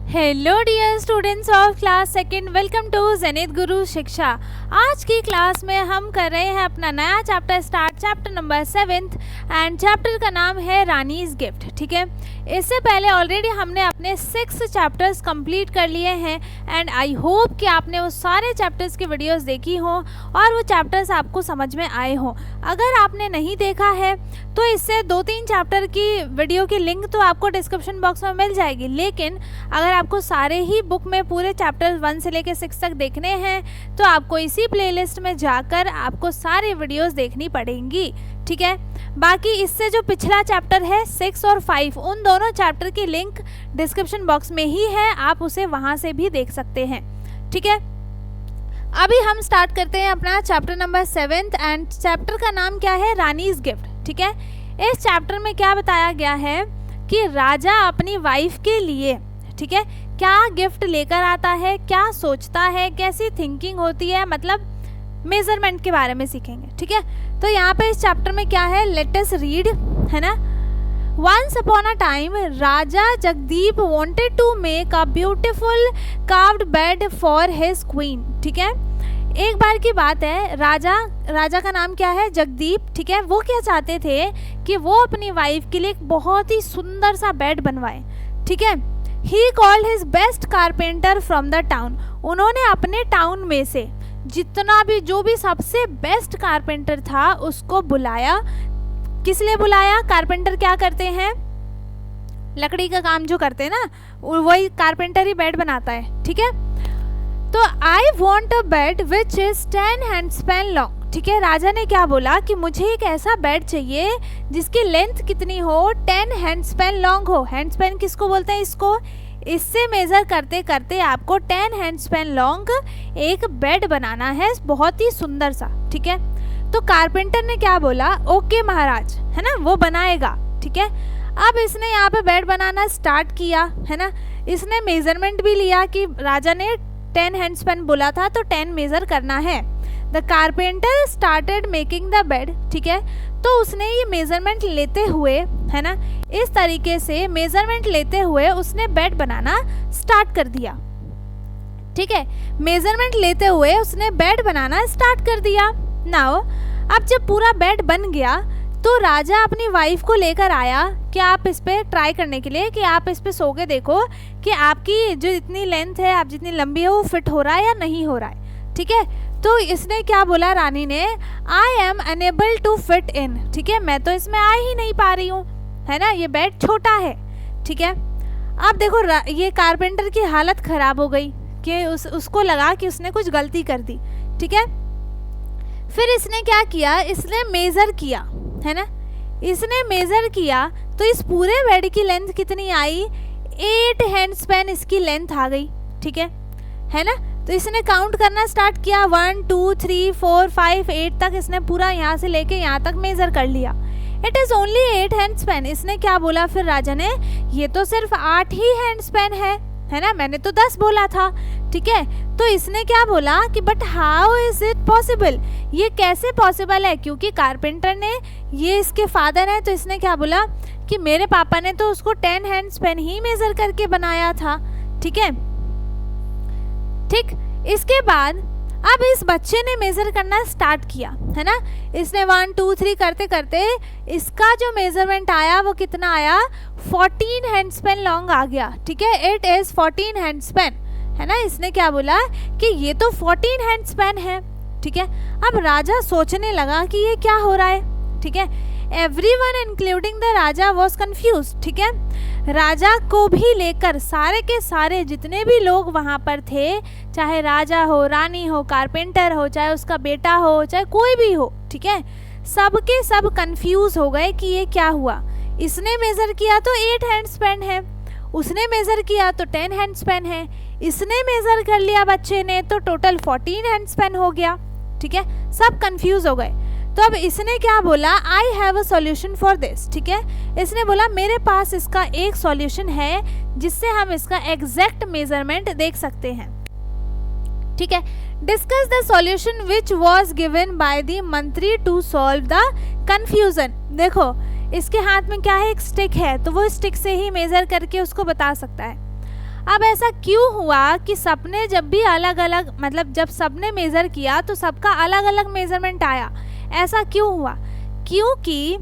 Hello dear students of class second, welcome to zenith Guru Shiksha. आज की class में हम कर रहे हैं अपना नया chapter start, chapter number 7 and chapter का नाम है रानीज गिफ्ट। ठीक है, इससे पहले ऑलरेडी हमने अपने 6 चैप्टर्स कंप्लीट कर लिए हैं एंड आई होप कि आपने वो सारे चैप्टर्स की वीडियोस देखी हों और वो चैप्टर्स आपको समझ में आए हों। अगर आपने नहीं देखा है तो इससे 2-3 चैप्टर की वीडियो की लिंक तो आपको डिस्क्रिप्शन बॉक्स में मिल जाएगी, लेकिन अगर आपको सारे ही बुक में पूरे चैप्टर 1 से लेकर 6 तक देखने हैं तो आपको इसी प्लेलिस्ट में जाकर आपको सारे वीडियोस देखनी पड़ेंगी। ठीक है, बाकी इससे जो पिछला चैप्टर है 6 और 5, उन दोनों चैप्टर की लिंक डिस्क्रिप्शन बॉक्स में ही है, आप उसे वहां से भी देख सकते हैं। ठीक है, अभी हम स्टार्ट करते हैं अपना चैप्टर नंबर 7 एंड चैप्टर का नाम क्या है, रानीज गिफ्ट। ठीक है, इस चैप्टर में क्या बताया गया है कि राजा अपनी वाइफ के लिए, ठीक है, क्या गिफ्ट लेकर आता है, क्या सोचता है, कैसी थिंकिंग होती है, मतलब मेजरमेंट के बारे में सीखेंगे। ठीक है, तो यहाँ पे इस चैप्टर में क्या है, लेट अस रीड, है ना। Once upon a time, Raja Jagdeep wanted to make a beautiful carved bed for his queen। ठीक है, एक बार की बात है, राजा का नाम क्या है, जगदीप। ठीक है, वो क्या चाहते थे कि वो अपनी वाइफ के लिए एक बहुत ही सुंदर सा बेड बनवाए। ठीक है, He called his best carpenter from the town। उन्होंने अपने टाउन में से जो भी सबसे बेस्ट कारपेंटर था उसको बुलाया। किस लिए बुलाया? कारपेंटर क्या करते हैं, लकड़ी का काम जो करते हैं ना, वही कारपेंटर ही बेड बनाता है। ठीक है, तो I want a bed which is 10 handspan long. ठीक है, राजा ने क्या बोला कि मुझे एक ऐसा बेड चाहिए जिसकी लेंथ कितनी हो, 10 हैंडस्पैन लॉन्ग हो। हैंडस्पैन किसको बोलते हैं, इसको, इससे मेजर करते करते आपको 10 हैंडस्पैन लॉन्ग एक बेड बनाना है, बहुत ही सुंदर सा। ठीक है, तो कारपेंटर ने क्या बोला, ओके महाराज, है ना, वो बनाएगा। ठीक है, अब इसने यहाँ पे बेड बनाना स्टार्ट किया, है ना। इसने मेजरमेंट भी लिया कि राजा ने 10 हैंडस्पैन बोला था तो 10 मेजर करना है। The carpenter started making the bed. ठीक है, तो उसने ये मेजरमेंट लेते हुए, है ना, इस तरीके से मेजरमेंट लेते हुए उसने बेड बनाना स्टार्ट कर दिया। ठीक है, मेजरमेंट लेते हुए उसने बेड बनाना स्टार्ट कर दिया। नाउ अब जब पूरा बेड बन गया तो राजा अपनी वाइफ को लेकर आया कि आप इस पे ट्राई करने के लिए, कि आप इस पे सो के देखो कि आपकी जो इतनी लेंथ है, आप जितनी लंबी है, वो फिट हो रहा है या नहीं हो रहा है। ठीक है, तो इसने क्या बोला, रानी ने, I am unable to fit in. ठीक है, मैं तो इसमें आ ही नहीं पा रही हूँ, है ना, ये बेड छोटा है। ठीक है, अब देखो ये कारपेंटर की हालत खराब हो गई कि उसको लगा कि उसने कुछ गलती कर दी। ठीक है, फिर इसने क्या किया, इसने मेजर किया, है ना, इसने मेजर किया तो इस पूरे बेड की लेंथ कितनी आई, 8 हैंडस्पैन इसकी लेंथ आ गई। ठीक है ना, तो इसने काउंट करना स्टार्ट किया, 1 2 3 4 5 8 तक इसने पूरा यहाँ से लेके यहाँ तक मेजर कर लिया। It is only 8 हैंडस्पैन। इसने क्या बोला फिर राजा ने, ये तो सिर्फ 8 ही हैंडस्पैन है ना, मैंने तो 10 बोला था। ठीक है, तो इसने क्या बोला कि but how is it possible, ये कैसे पॉसिबल है, क्योंकि कारपेंटर ने, ये इसके फादर हैं, तो इसने क्या बोला कि मेरे पापा ने तो उसको 10 हैंडस्पैन ही मेजर करके बनाया था। ठीक है, ठीक, इसके बाद अब इस बच्चे ने मेजर करना स्टार्ट किया, है ना, इसने 1 2 3 करते करते इसका जो मेजरमेंट आया वो कितना आया, 14 हैंडस्पैन लॉन्ग आ गया। ठीक है, इट इज 14 हैंडस्पैन, है ना। इसने क्या बोला कि ये तो 14 हैंडस्पैन है। ठीक है, अब राजा सोचने लगा कि ये क्या हो रहा है। ठीक है, everyone including the Raja was confused. ठीक है, राजा को भी लेकर सारे के सारे जितने भी लोग वहाँ पर थे, चाहे राजा हो, रानी हो, कारपेंटर हो, चाहे उसका बेटा हो, चाहे कोई भी हो, ठीक है, सब के सब कंफ्यूज हो गए कि ये क्या हुआ। इसने मेजर किया तो 8 हैंडस्पैन है, उसने मेजर किया तो 10 हैंडस्पैन है, इसने मेजर कर लिया बच्चे ने तो टोटल 14 हैंडस्पैन हो गया। ठीक है, सब कंफ्यूज हो गए। तो अब इसने क्या बोला, I have a solution for this. ठीक है, इसने बोला मेरे पास इसका एक सॉल्यूशन है जिससे हम इसका एग्जैक्ट मेजरमेंट देख सकते हैं। ठीक है, discuss the solution which was given by the मंत्री टू सॉल्व द कंफ्यूजन। देखो इसके हाथ में क्या है, एक स्टिक है, तो वो स्टिक से ही मेजर करके उसको बता सकता है। अब ऐसा क्यों हुआ कि सबने जब भी अलग अलग, मतलब जब सबने मेज़र किया तो सबका अलग अलग मेज़रमेंट आया, ऐसा क्यों हुआ? क्योंकि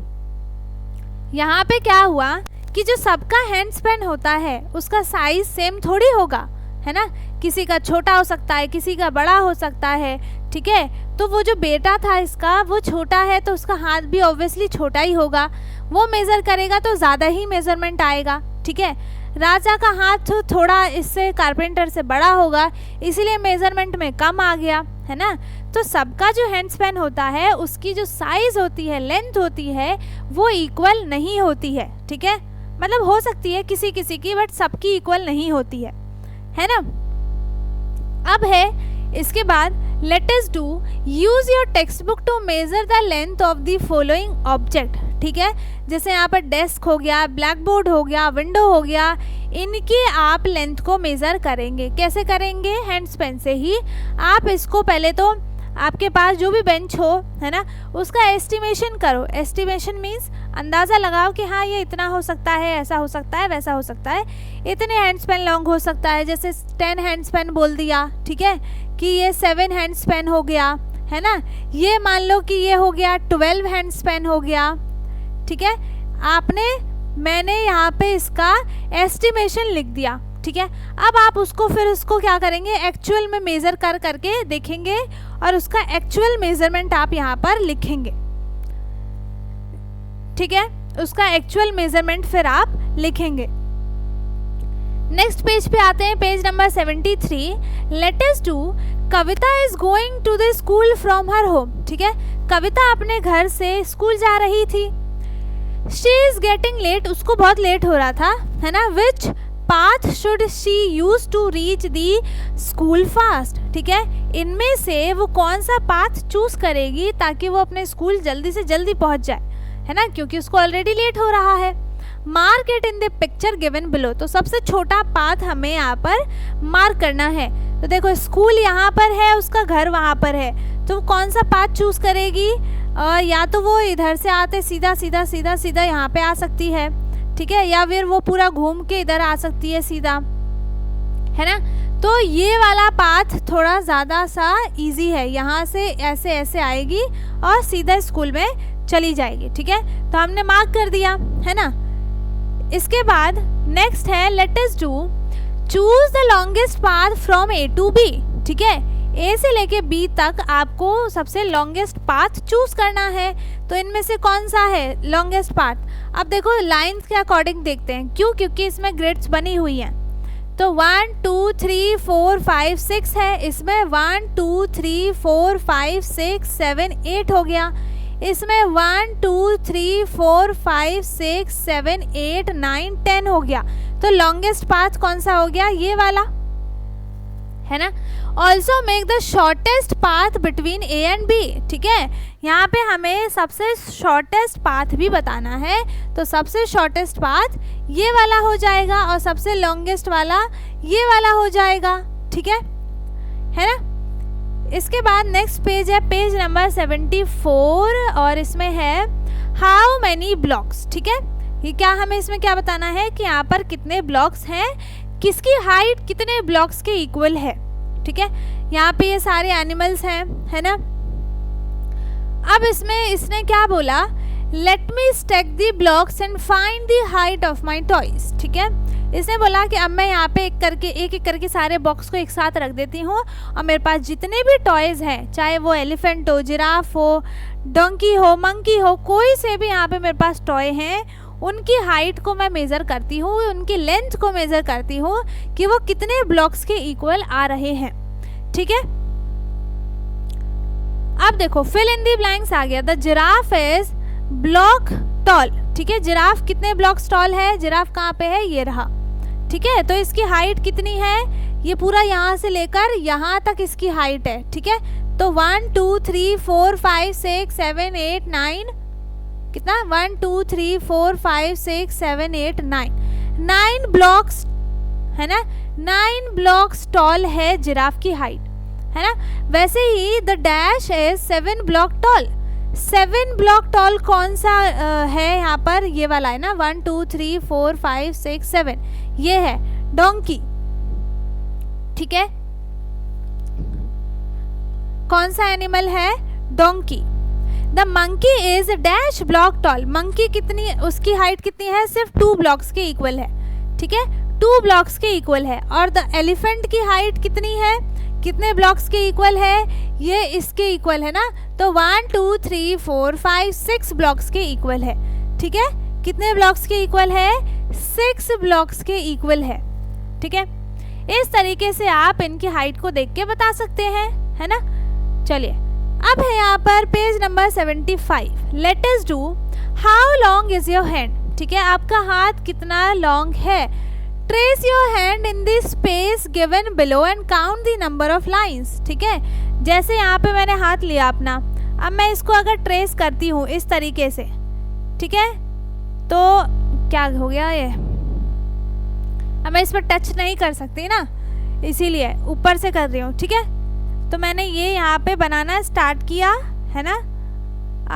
यहाँ पे क्या हुआ कि जो सबका हैंड स्पैन होता है उसका साइज सेम थोड़ी होगा, है ना। किसी का छोटा हो सकता है, किसी का बड़ा हो सकता है, ठीक है। तो वो जो बेटा था इसका वो छोटा है तो उसका हाथ भी ऑब्वियसली छोटा ही होगा, वो मेज़र करेगा तो ज़्यादा ही मेज़रमेंट आएगा, ठीक है। राजा का हाथ थोड़ा इससे कारपेंटर से बड़ा होगा, इसीलिए मेज़रमेंट में कम आ गया, है ना। तो सबका जो हैंड स्पैन होता है उसकी जो साइज़ होती है, लेंथ होती है, वो इक्वल नहीं होती है, ठीक है। मतलब हो सकती है किसी किसी की, बट सबकी इक्वल नहीं होती है ना। अब है इसके बाद, let us do use your textbook to measure the length of the following object, ठीक है। जैसे यहाँ पर डेस्क हो गया, ब्लैक बोर्ड हो गया, विंडो हो गया, इनके आप लेंथ को मेज़र करेंगे। कैसे करेंगे? हैंड स्पैन से ही। आप इसको पहले तो आपके पास जो भी बेंच हो, है ना, उसका एस्टिमेशन करो। एस्टिमेशन मीन्स अंदाज़ा लगाओ कि हाँ ये इतना हो सकता है, ऐसा हो सकता है, वैसा हो सकता है, इतने हैंड स्पैन लॉन्ग हो सकता है। जैसे 10 हैंड स्पैन बोल दिया, ठीक है, कि ये 7 हैंड स्पैन हो गया, है ना। ये मान लो कि ये हो गया 12 हैंड स्पैन हो गया, ठीक है। मैंने यहाँ पे इसका एस्टिमेशन लिख दिया, ठीक है। अब आप उसको फिर उसको क्या करेंगे, एक्चुअल में मेज़र करके देखेंगे और उसका एक्चुअल मेज़रमेंट आप यहाँ पर लिखेंगे, ठीक है। उसका एक्चुअल मेज़रमेंट फिर आप लिखेंगे। नेक्स्ट पेज पे आते हैं, page number 73। Let us do Kavita is going to the school from her home, ठीक है। कविता अपने घर से स्कूल जा रही थी। शी इज गेटिंग लेट, उसको बहुत लेट हो रहा था, है ना। Which path should she use to reach the school fast, ठीक है। इनमें से वो कौन सा पाथ चूज करेगी ताकि वो अपने स्कूल जल्दी से जल्दी पहुंच जाए, है ना, क्योंकि उसको ऑलरेडी लेट हो रहा है। Mark it in the picture given below, तो सबसे छोटा पाथ हमें यहाँ पर मार्क करना है। तो देखो स्कूल यहाँ पर है, उसका घर वहाँ पर है, तो कौन सा पाथ चूज करेगी? या तो वो इधर से आते सीधा सीधा सीधा सीधा यहाँ पे आ सकती है, ठीक है, या फिर वो पूरा घूम के इधर आ सकती है सीधा, है ना। तो ये वाला पाथ थोड़ा ज़्यादा सा इजी है, यहाँ से ऐसे ऐसे आएगी और सीधा स्कूल में चली जाएगी, ठीक है। तो हमने मार्क कर दिया, है ना। इसके बाद नेक्स्ट है, let us do choose the longest path from A to B, ठीक है। ए से लेके बी तक आपको सबसे लॉन्गेस्ट पाथ चूज करना है। तो इनमें से कौन सा है लॉन्गेस्ट पाथ? अब देखो लाइंस के अकॉर्डिंग देखते हैं, क्यों? क्योंकि इसमें ग्रिड्स बनी हुई हैं। तो 1 2 3 4 5 6 है, इसमें 1 2 3 4 5 6 7 8 हो गया। इसमें 1 2 3 4 5 6 7 8 9 10 हो गया। तो लॉन्गेस्ट पाथ कौन सा हो गया? ये वाला, है ना। Also make the shortest path between A and B, ठीक है। यहाँ पे हमें सबसे शॉर्टेस्ट पाथ भी बताना है, तो सबसे शॉर्टेस्ट पाथ ये वाला हो जाएगा और सबसे लॉन्गेस्ट वाला ये वाला हो जाएगा, ठीक है ना। इसके बाद नेक्स्ट पेज है, पेज नंबर 74, और इसमें है हाउ मैनी ब्लॉक्स, ठीक है। ये क्या हमें इसमें क्या बताना है कि यहाँ पर कितने ब्लॉक्स हैं, किसकी हाइट कितने ब्लॉक्स के इक्वल है, ठीक है। यहाँ पे ये सारे एनिमल्स हैं, है ना। अब इसमें इसने क्या बोला, let me stack the blocks and find the height of my toys, ठीक है। इसने बोला कि अब मैं यहाँ पे एक एक करके सारे बॉक्स को एक साथ रख देती हूँ और मेरे पास जितने भी टॉयज हैं, चाहे वो एलिफेंट हो, जिराफ हो, डोंकी हो, मंकी हो, कोई से भी यहाँ पे मेरे पास टॉय हैं, उनकी हाइट को मैं मेज़र करती हूँ, उनकी लेंथ को मेज़र करती हूँ कि वो कितने ब्लॉक्स के इक्वल आ रहे हैं, ठीक है। अब देखो फिल इन दी ब्लैंक्स आ गया। The giraffe is block tall, ठीक है। जिराफ कितने ब्लॉक्स टॉल है? जिराफ कहाँ पे है? ये रहा, ठीक है। तो इसकी हाइट कितनी है? ये पूरा यहाँ से लेकर यहाँ तक इसकी हाइट है, ठीक है। तो 1 2 3 4 5 6 7 8 9, कितना? 1 2 3 4 5 6 7 8 9 ब्लॉक्स, है ना। 9 ब्लॉक्स टॉल है जिराफ की हाइट, है ना। वैसे ही the dash is 7 block tall. 7 block tall कौन सा है यहाँ पर? ये वाला है ना, 1 2 3 4 5 6 7, ये है डोंकी, ठीक है, कौन सा एनिमल है? Donkey. The monkey is dash block tall. Monkey कितनी, उसकी हाइट कितनी है? सिर्फ 2 ब्लॉक्स के इक्वल है, ठीक है, 2 ब्लॉक्स के इक्वल है। और द एलिफेंट की हाइट कितनी है? कितने ब्लॉक्स के इक्वल है? ये इसके इक्वल है ना, तो 1 2 3 4 5 6 ब्लॉक्स के इक्वल है, ठीक है। कितने ब्लॉक्स के इक्वल है? 6 ब्लॉक्स के इक्वल है, ठीक है। इस तरीके से आप इनकी हाइट को देख के बता सकते हैं, है ना। चलिए, अब है यहाँ पर page number 75। Late us do how long is your hand. ठीक है, आपका हाथ कितना लॉन्ग है? Trace your hand in the space given below and count the number of lines. ठीक है, जैसे यहाँ पे मैंने हाथ लिया अपना, अब मैं इसको अगर ट्रेस करती हूँ इस तरीके से, ठीक है, तो क्या हो गया ये, अब मैं इस पर टच नहीं कर सकती ना, इसीलिए ऊपर से कर रही हूँ। ठीक है, तो मैंने ये यहाँ पे बनाना स्टार्ट किया है ना।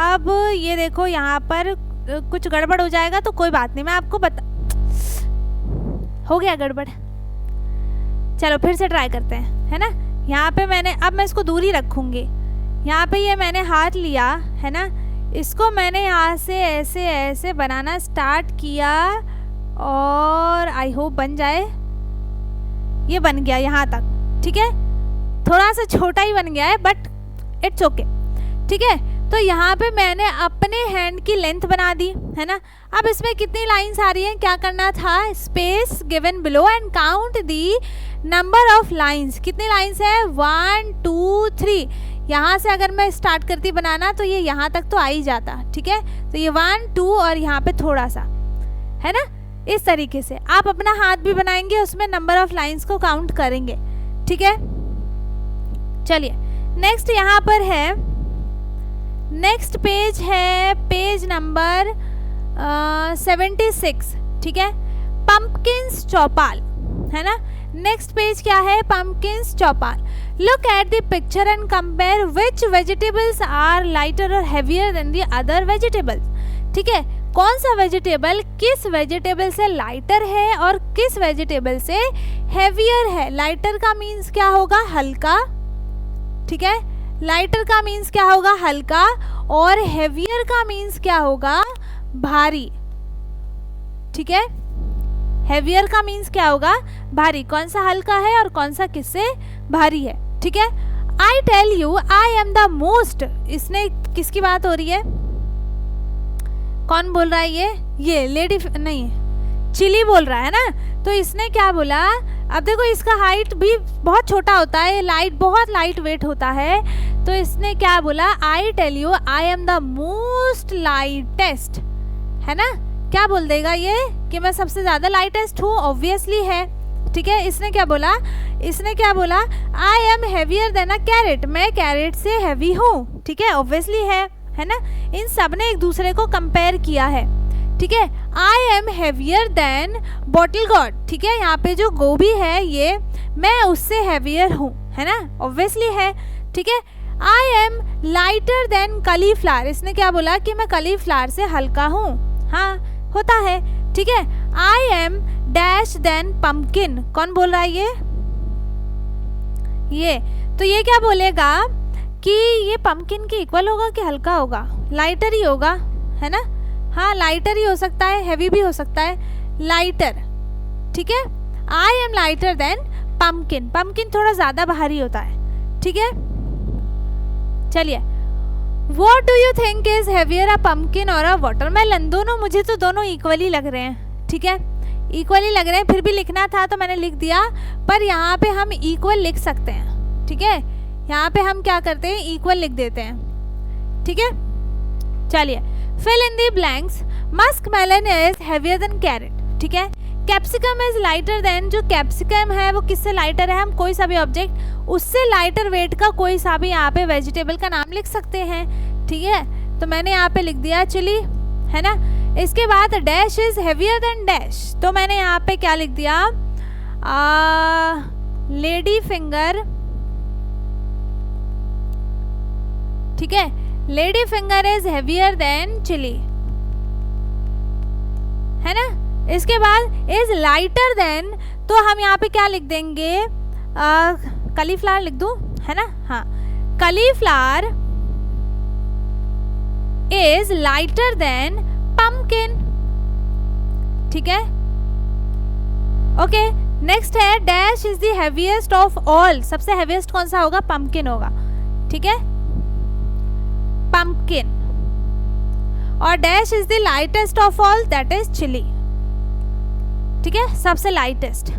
अब ये देखो यहाँ पर कुछ गड़बड़ हो जाएगा तो कोई बात नहीं, मैं आपको हो गया गड़बड़। चलो फिर से ट्राई करते हैं, है ना। यहाँ पे मैंने, अब मैं इसको दूर ही रखूँगी। यहाँ पे ये मैंने हाथ लिया है ना, इसको मैंने यहाँ से ऐसे ऐसे बनाना स्टार्ट किया और आई होप बन जाए। ये बन गया यहाँ तक, ठीक है, थोड़ा सा छोटा ही बन गया है बट इट्स ओके। ठीक है, तो यहाँ पे मैंने अपने हैंड की लेंथ बना दी है ना। अब इसमें कितनी लाइंस आ रही हैं, क्या करना था? Space given below and count the number of lines. कितनी लाइंस है? 1 2 3। यहाँ से अगर मैं स्टार्ट करती बनाना तो ये यहाँ तक तो आ ही जाता। ठीक है, तो ये 1 2 और यहाँ पे थोड़ा सा, है ना। इस तरीके से आप अपना हाथ भी बनाएंगे, उसमें नंबर ऑफ लाइंस को काउंट करेंगे। ठीक है, चलिए नेक्स्ट यहाँ पर है, नेक्स्ट पेज है पेज नंबर 76। ठीक है, पंपकिन्स चौपाल, है ना। नेक्स्ट पेज क्या है? पंपकिन्स चौपाल। Look at the picture and compare which vegetables are lighter or heavier than the other vegetables. ठीक है, कौन सा वेजिटेबल किस वेजिटेबल से लाइटर है और किस वेजिटेबल से हैवियर है। लाइटर का मीन्स क्या होगा? हल्का। ठीक है, लाइटर का मीन्स क्या होगा? हल्का। और हैवियर का मीन्स क्या होगा? भारी। ठीक है, हैवियर का मीन्स क्या होगा? भारी। कौन सा हल्का है और कौन सा किससे भारी है। ठीक है, I tell you I am the most. इसने किसकी बात हो रही है? कौन बोल रहा है? ये लेडी नहीं, चिली बोल रहा है ना। तो इसने क्या बोला? अब देखो इसका हाइट भी बहुत छोटा होता है, लाइट बहुत लाइट वेट होता है। तो इसने क्या बोला? I tell you I am the most lightest, है ना। क्या बोल देगा ये कि मैं सबसे ज्यादा लाइटेस्ट हूँ? ऑब्वियसली है। ठीक है, इसने क्या बोला? इसने क्या बोला? I am heavier than a carrot. मैं कैरेट से हैवी हूँ। ठीक है, ऑब्वियसली है ना। इन सब ने एक दूसरे को कंपेयर किया है। ठीक है, I am heavier then bottle God. ठीक है, यहाँ पे जो गोभी है ये, मैं उससे हैवियर हूँ, है ना, ऑब्वियसली है। ठीक है, I M lighter than cauliflower. इसने क्या बोला कि मैं कलीफ्लावर से हल्का हूँ। हाँ, होता है। ठीक है, I am dash than pumpkin. कौन बोल रहा है? ये तो ये क्या बोलेगा कि ये पंपकिन के इक्वल होगा कि हल्का होगा? लाइटर ही होगा, है ना। हाँ, लाइटर ही हो सकता है, हैवी भी हो सकता है। लाइटर। ठीक है, I M lighter than pumpkin. Pumpkin थोड़ा ज्यादा भारी होता है। ठीक है, चलिए, What do you think is heavier, a pumpkin or a watermelon? दोनों, मुझे तो दोनों इक्वली लग रहे हैं। ठीक है, इक्वली लग रहे हैं, फिर भी लिखना था तो मैंने लिख दिया। पर यहाँ पे हम इक्वल लिख सकते हैं। ठीक है, यहाँ पे हम क्या करते हैं? इक्वल लिख देते हैं। ठीक है, चलिए, fill in the blanks. Muskmelon is heavier than carrot. ठीक है, कैप्सिकम इज लाइटर देन। जो कैप्सिकम है वो किससे लाइटर है? हम कोई सा भी ऑब्जेक्ट, उससे लाइटर वेट का कोई सा भी यहाँ पे वेजिटेबल का नाम लिख सकते हैं। ठीक है, तो मैंने यहाँ पे लिख दिया चिली, है ना। इसके बाद dash is heavier than dash, तो मैंने यहाँ पे क्या लिख दिया? Lady finger. ठीक है, lady finger is heavier than chilli, है ना। इसके बाद इज लाइटर देन, तो हम यहाँ पे क्या लिख देंगे? cauliflower लिख दूँ, है ना? हाँ, cauliflower is lighter than pumpkin, ठीक है? ओके, नेक्स्ट है dash is the heaviest of all, सबसे हैवीएस्ट कौन सा होगा? पंपकिन होगा, ठीक है, पंपकिन। और dash is the lightest of all, that is chilli, ठीक है, सबसे लाइटेस्ट,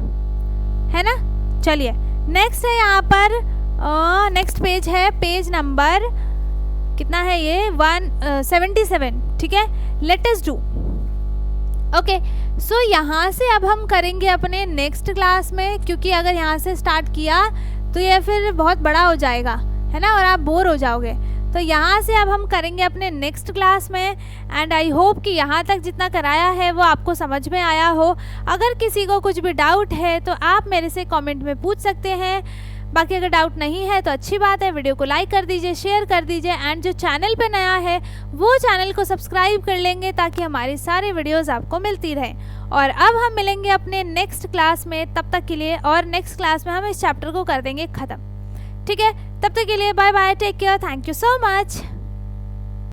है ना? चलिए नेक्स्ट है यहाँ पर, नेक्स्ट पेज है पेज नंबर कितना है ये? 177, ठीक है। Let us do. ओके, सो यहाँ से अब हम करेंगे अपने नेक्स्ट क्लास में, क्योंकि अगर यहाँ से स्टार्ट किया तो ये फिर बहुत बड़ा हो जाएगा, है ना, और आप बोर हो जाओगे। तो यहाँ से अब हम करेंगे अपने नेक्स्ट क्लास में। एंड आई होप कि यहाँ तक जितना कराया है वो आपको समझ में आया हो। अगर किसी को कुछ भी डाउट है तो आप मेरे से कमेंट में पूछ सकते हैं। बाकी अगर डाउट नहीं है तो अच्छी बात है, वीडियो को लाइक कर दीजिए, शेयर कर दीजिए, एंड जो चैनल पे नया है वो चैनल को सब्सक्राइब कर लेंगे ताकि हमारी सारी वीडियोस आपको मिलती रहें। और अब हम मिलेंगे अपने नेक्स्ट क्लास में, तब तक के लिए, और नेक्स्ट क्लास में हम इस चैप्टर को कर देंगे ख़त्म, ठीक है। तब तक के लिए bye bye, take care, thank you so much.